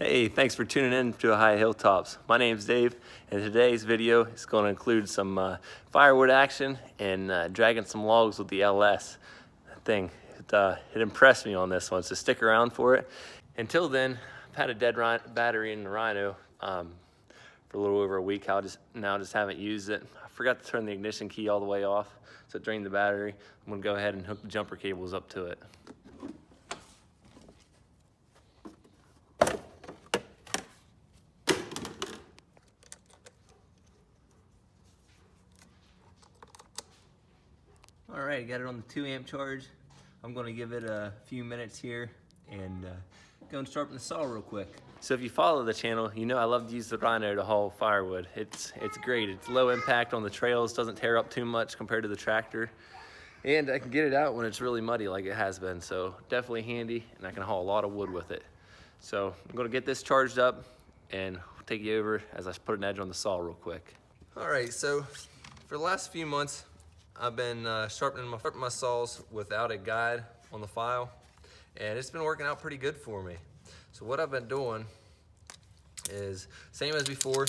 Hey, thanks for tuning in to High Hilltops. My name's Dave, and today's video is going to include some firewood action and dragging some logs with the LS thing. It impressed me on this one, so stick around for it. Until then, I've had a dead battery in the Rhino for a little over a week. I just haven't used it. I forgot to turn the ignition key all the way off, so it drained the battery. I'm going to go ahead and hook the jumper cables up to it. All right, got it on the 2 amp charge. I'm gonna give it a few minutes here and go and sharpen the saw real quick. So if you follow the channel, you know I love to use the Rhino to haul firewood. It's great. It's low impact on the trails, doesn't tear up too much compared to the tractor. And I can get it out when it's really muddy like it has been. So definitely handy, and I can haul a lot of wood with it. So I'm gonna get this charged up and take you over as I put an edge on the saw real quick. All right, so for the last few months, I've been sharpening my saws without a guide on the file, and it's been working out pretty good for me. So what I've been doing is, same as before,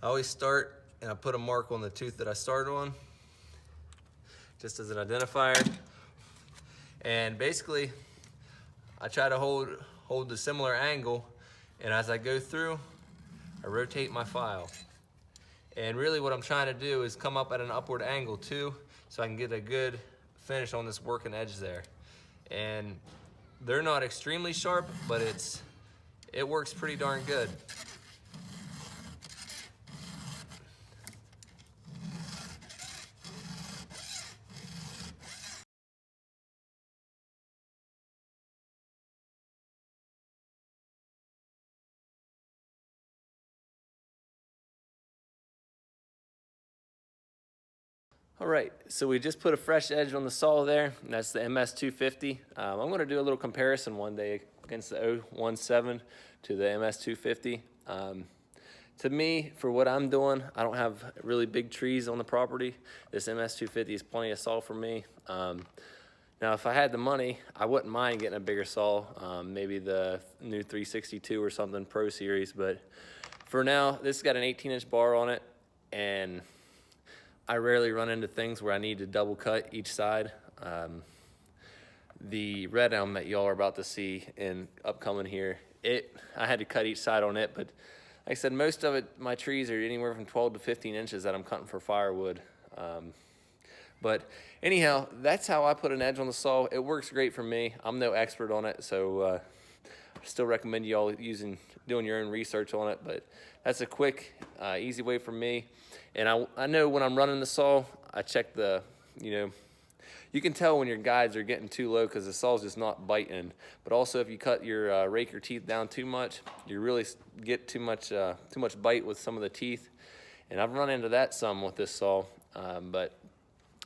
I always start and I put a mark on the tooth that I started on, just as an identifier. And basically, I try to hold the similar angle, and as I go through, I rotate my file. And really what I'm trying to do is come up at an upward angle too, so I can get a good finish on this working edge there. And they're not extremely sharp, but it works pretty darn good. All right, so we just put a fresh edge on the saw there, and that's the MS 250. I'm gonna do a little comparison one day against the 017 to the MS 250. To me, for what I'm doing, I don't have really big trees on the property. This MS 250 is plenty of saw for me. Now, if I had the money, I wouldn't mind getting a bigger saw, maybe the new 362 or something Pro Series, but for now, this has got an 18-inch bar on it, and I rarely run into things where I need to double cut each side. The Red Elm that y'all are about to see in upcoming here, I had to cut each side on it, but like I said, most of it, my trees are anywhere from 12 to 15 inches that I'm cutting for firewood. But anyhow, that's how I put an edge on the saw. It works great for me. I'm no expert on it, so I still recommend you all doing your own research on it, but that's a quick, easy way for me. And I know when I'm running the saw, I check you can tell when your guides are getting too low because the saw's just not biting. But also if you cut your rake your teeth down too much, you really get too much bite with some of the teeth. And I've run into that some with this saw, but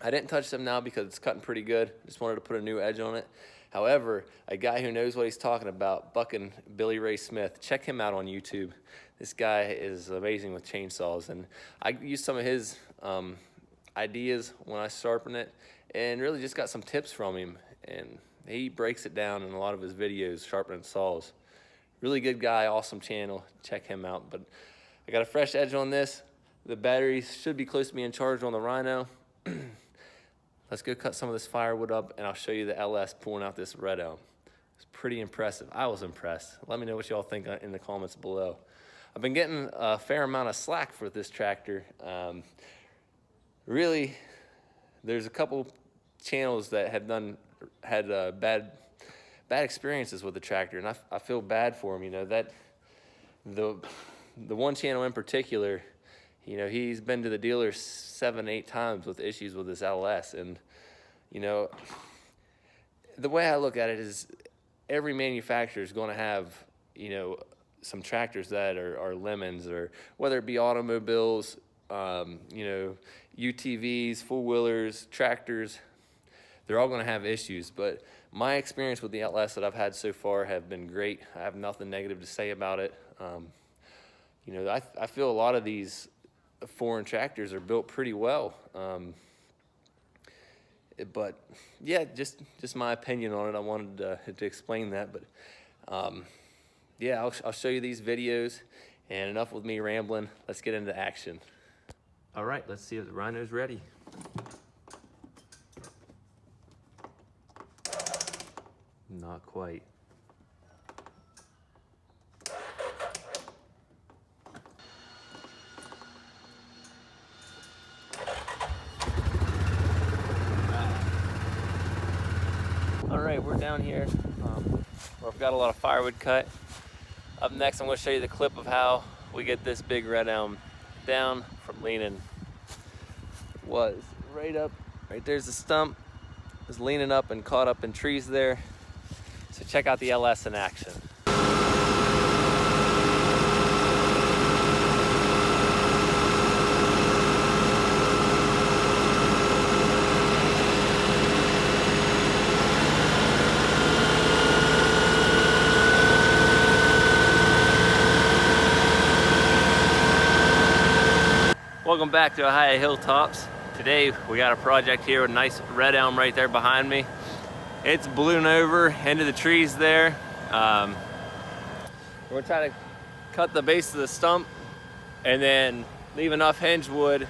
I didn't touch them now because it's cutting pretty good. Just wanted to put a new edge on it. However, a guy who knows what he's talking about, bucking Billy Ray Smith, check him out on YouTube. This guy is amazing with chainsaws, and I used some of his ideas when I sharpen it, and really just got some tips from him. And he breaks it down in a lot of his videos, sharpening saws. Really good guy, awesome channel. Check him out. But I got a fresh edge on this. The battery should be close to being charged on the Rhino. Let's go cut some of this firewood up, and I'll show you the LS pulling out this Red Elm. It's pretty impressive. I was impressed. Let me know what y'all think in the comments below. I've been getting a fair amount of slack for this tractor. Really, there's a couple channels that have had bad experiences with the tractor, and I feel bad for them. You know that the one channel in particular, you know, he's been to the dealer 7, 8 times with issues with his LS. And, you know, the way I look at it is every manufacturer is going to have, you know, some tractors that are lemons, or whether it be automobiles, you know, UTVs, four-wheelers, tractors, they're all going to have issues. But my experience with the LS that I've had so far have been great. I have nothing negative to say about it. You know, I feel a lot of these foreign tractors are built pretty well, but yeah, just my opinion on it. I wanted to explain that, but yeah, I'll show you these videos, and enough with me rambling. Let's get into action. All right, let's see if the rhino's ready. Not quite. All right, we're down here where I've got a lot of firewood cut. Up next, I'm going to show you the clip of how we get this big red elm down from leaning. Was right there's the stump. Was leaning up and caught up in trees there. So check out the LS in action. Welcome back to Ohio Hilltops. Today we got a project here with a nice red elm right there behind me. It's blown over into the trees there. We're trying to cut the base of the stump and then leave enough hinge wood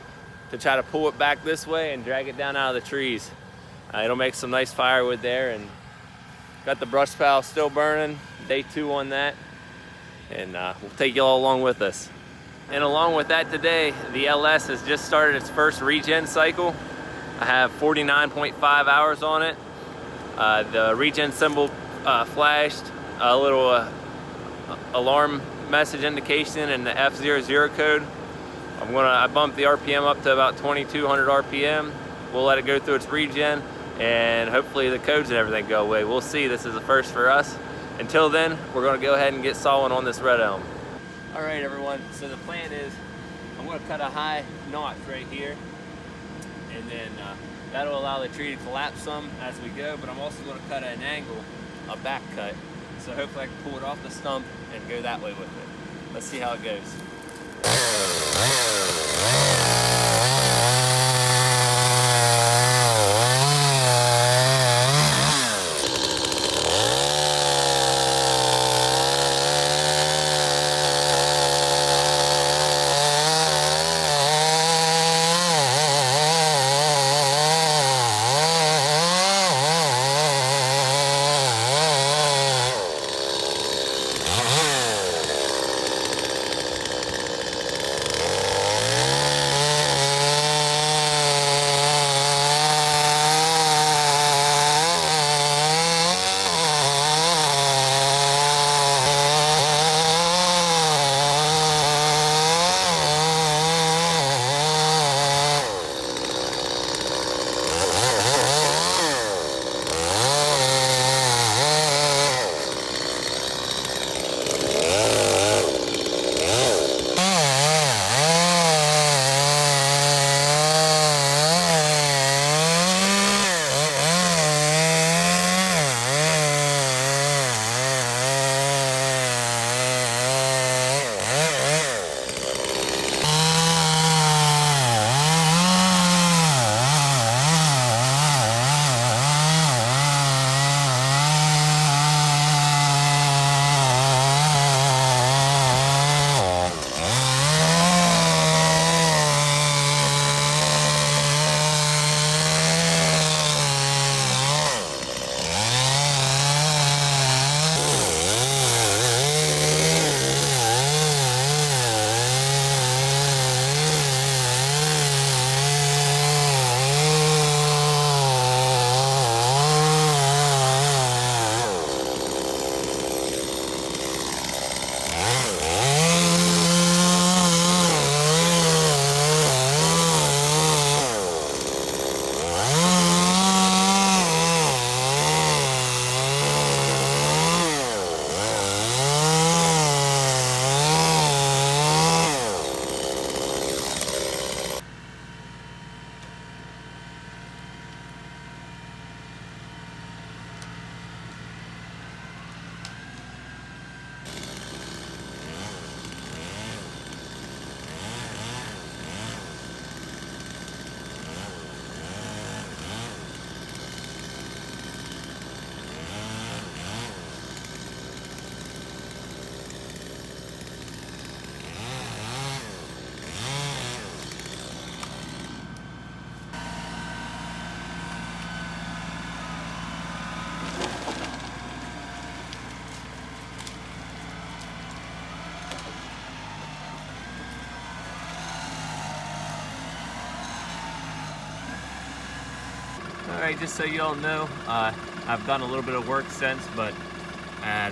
to try to pull it back this way and drag it down out of the trees. It'll make some nice firewood there, and got the brush pile still burning. Day 2 on that, and we'll take you all along with us. And along with that today, the LS has just started its first regen cycle. I have 49.5 hours on it. The regen symbol flashed, a little alarm message indication, and the F00 code. I bumped the RPM up to about 2200 RPM. We'll let it go through its regen, and hopefully the codes and everything go away. We'll see. This is the first for us. Until then, we're going to go ahead and get sawing on this red elm. All right, everyone, so the plan is I'm going to cut a high notch right here, and then that'll allow the tree to collapse some as we go, but I'm also going to cut at an angle, a back cut, so hopefully I can pull it off the stump and go that way with it. Let's see how it goes. Alright, just so you all know, I've done a little bit of work since, but at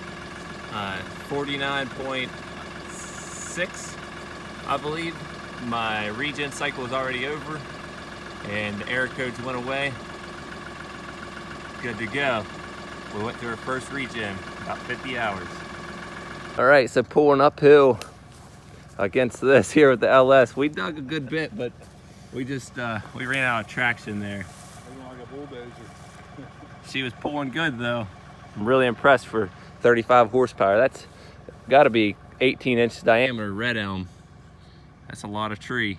49.6, I believe, my regen cycle was already over and the error codes went away. Good to go. We went through our first regen, about 50 hours. Alright, so pulling uphill against this here with the LS. We dug a good bit, but we just, we ran out of traction there. Like a bulldozer. She was pulling good though. I'm really impressed for 35 horsepower. That's gotta be 18 inch diameter Red Elm. That's a lot of tree.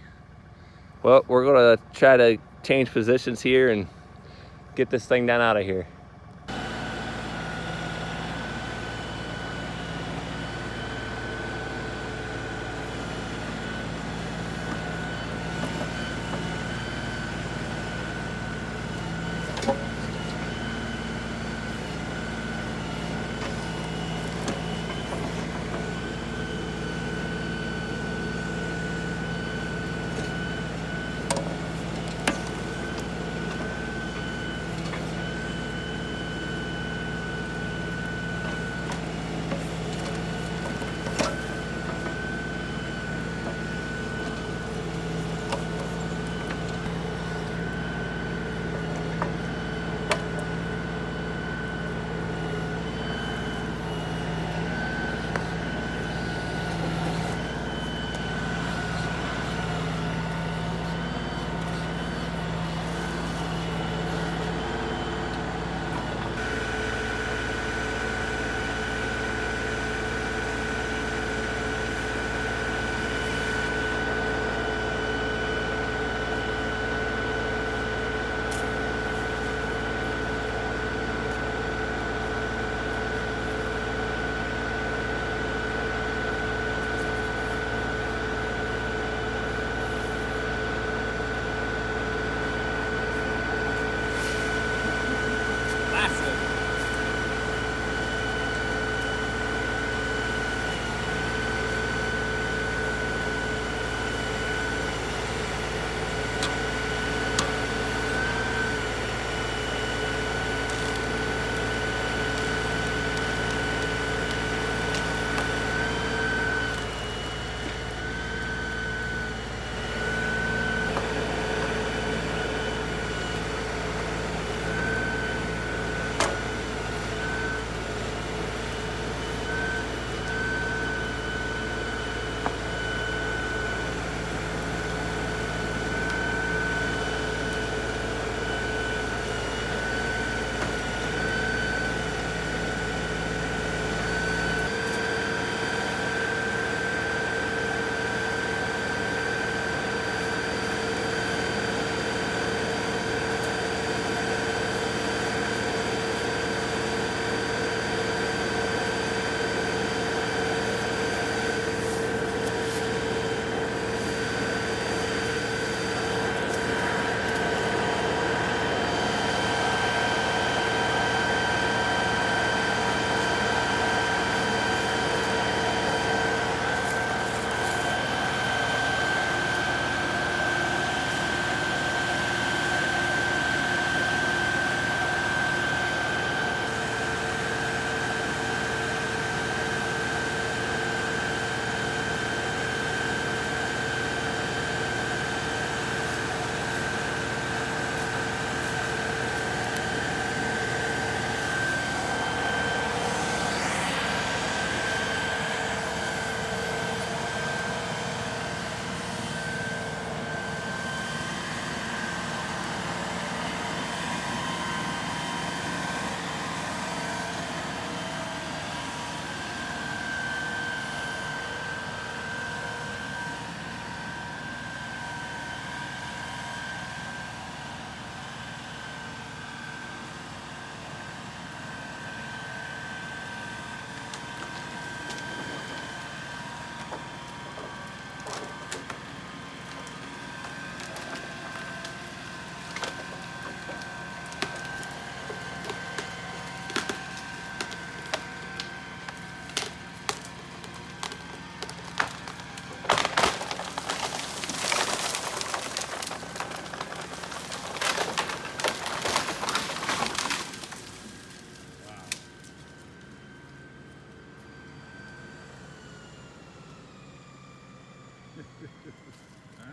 Well, we're gonna try to change positions here and get this thing down out of here.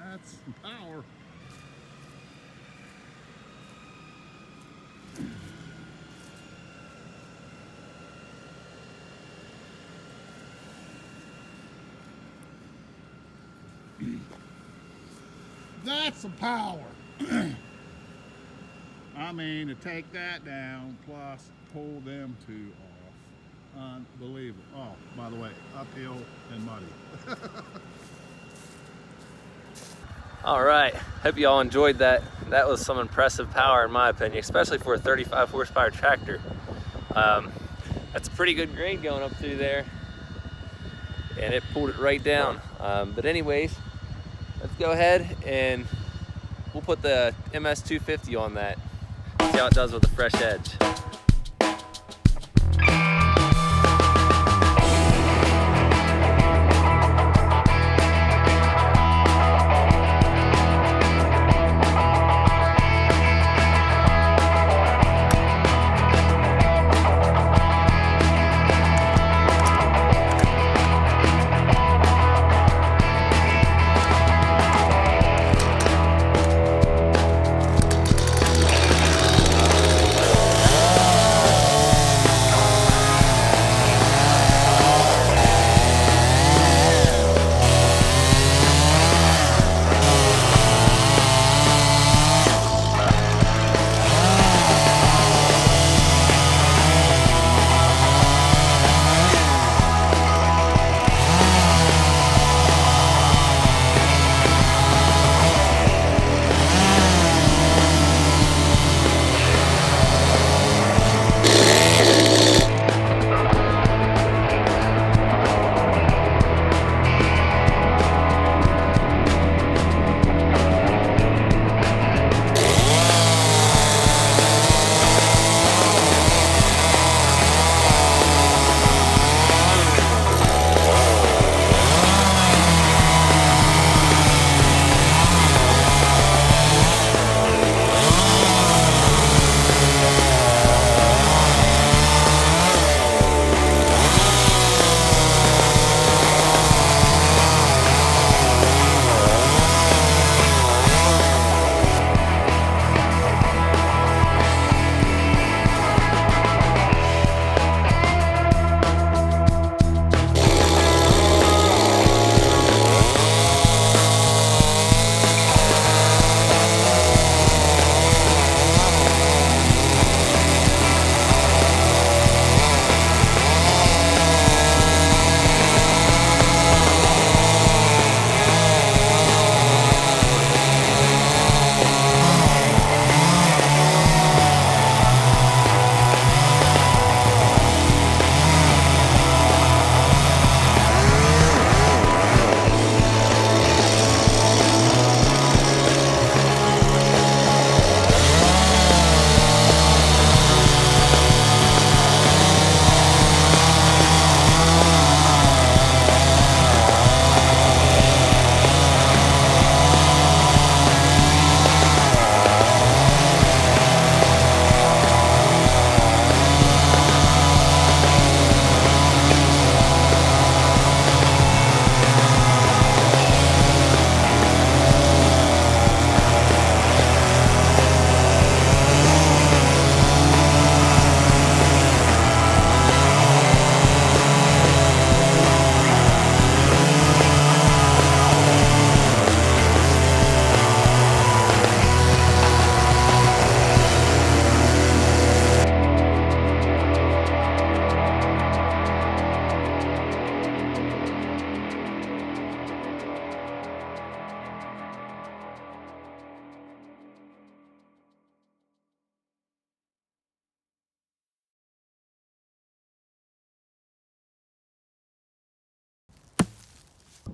That's some power. That's some power. I mean, to take that down plus pull them two off. Unbelievable. Oh, by the way, uphill and muddy. All right, hope you all enjoyed that. That was some impressive power in my opinion, especially for a 35 horsepower tractor. That's a pretty good grade going up through there, and it pulled it right down. But anyways, let's go ahead and we'll put the MS 250 on that. See how it does with a fresh edge.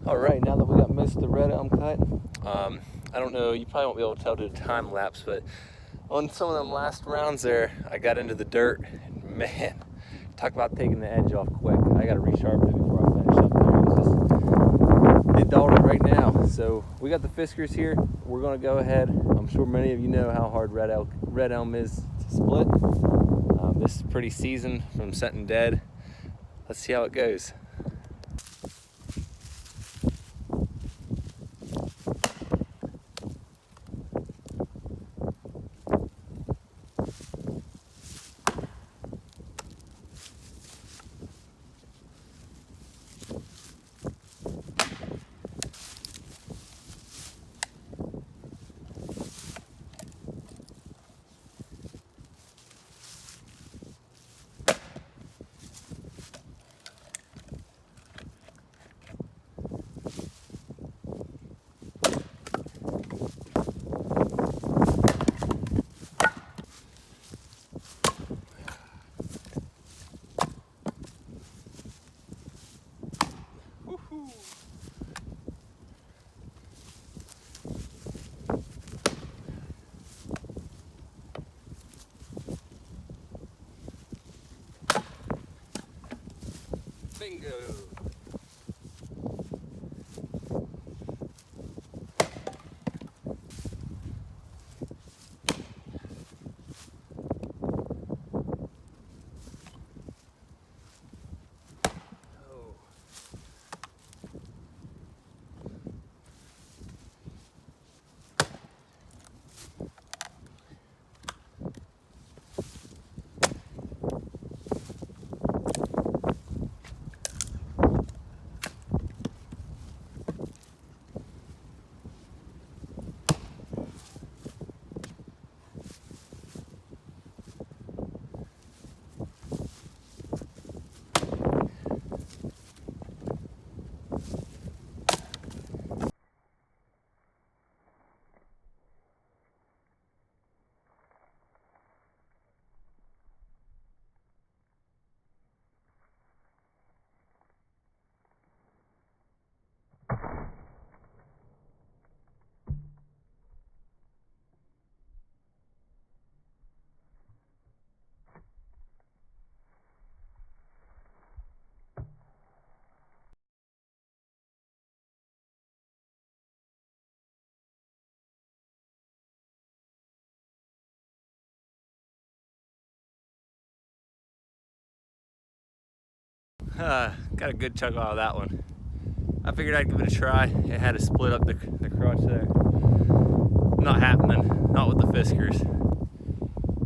All right, now that we got most of the Red Elm cut, I don't know, you probably won't be able to tell to the time lapse, but on some of them last rounds there, I got into the dirt. Man, talk about taking the edge off quick. I got to resharpen it before I finish up there. It dulled it right now. So we got the Fiskars here. We're going to go ahead. I'm sure many of you know how hard Red Elm is to split. This is pretty seasoned from setting dead. Let's see how it goes. go. Got a good chunk out of that one. I figured I'd give it a try. It had to split up the crotch there. Not happening, not with the Fiskars.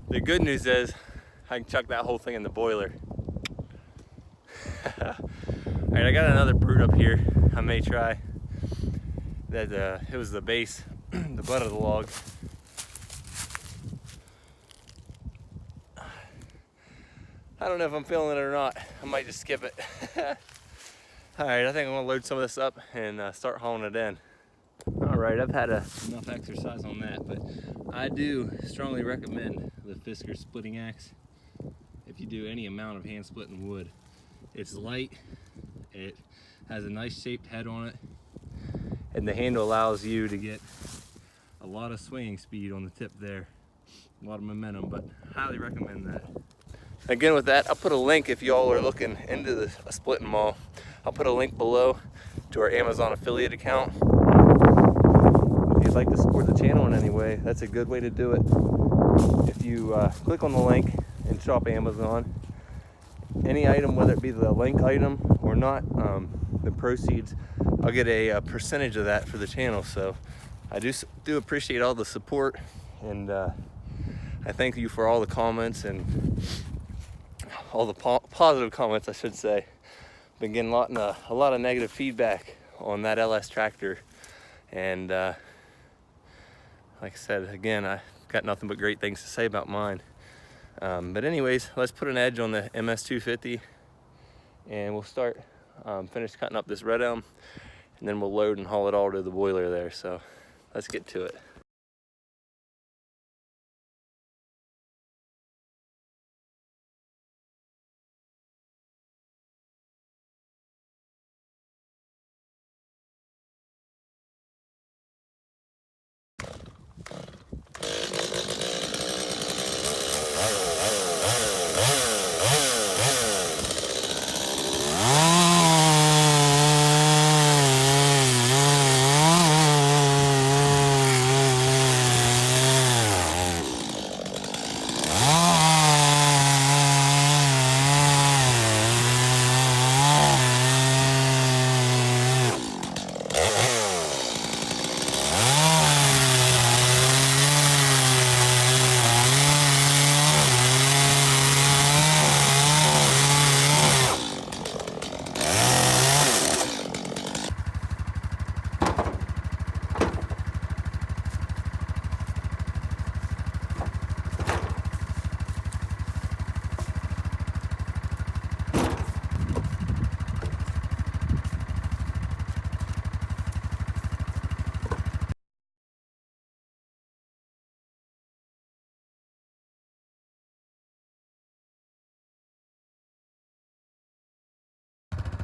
The good news is I can chuck that whole thing in the boiler. Alright, I got another brute up here I may try. That it was the base, the butt of the log. I don't know if I'm feeling it or not. I might just skip it. Alright, I think I'm gonna load some of this up and start hauling it in. Alright, I've had enough exercise on that, but I do strongly recommend the Fiskars splitting axe if you do any amount of hand splitting wood. It's light, it has a nice shaped head on it, and the handle allows you to get a lot of swinging speed on the tip there. A lot of momentum, but highly recommend that. Again, with that, I'll put a link if y'all are looking into a splitting maul. I'll put a link below to our Amazon affiliate account. If you'd like to support the channel in any way, that's a good way to do it. If you click on the link and shop Amazon, any item, whether it be the link item or not, the proceeds, I'll get a percentage of that for the channel. So I do appreciate all the support, and I thank you for all the comments and all the positive comments, I should say. Been getting a lot of negative feedback on that LS tractor, and like I said, again, I got nothing but great things to say about mine. But anyways, let's put an edge on the MS 250, and we'll start finish cutting up this Red Elm, and then we'll load and haul it all to the boiler there. So let's get to it.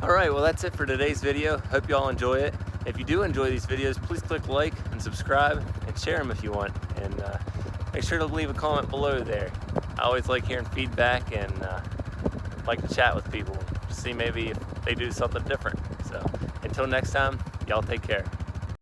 Alright, well that's it for today's video. Hope y'all enjoy it. If you do enjoy these videos, please click like and subscribe and share them if you want. And make sure to leave a comment below there. I always like hearing feedback and like to chat with people. see maybe if they do something different. So until next time, y'all take care.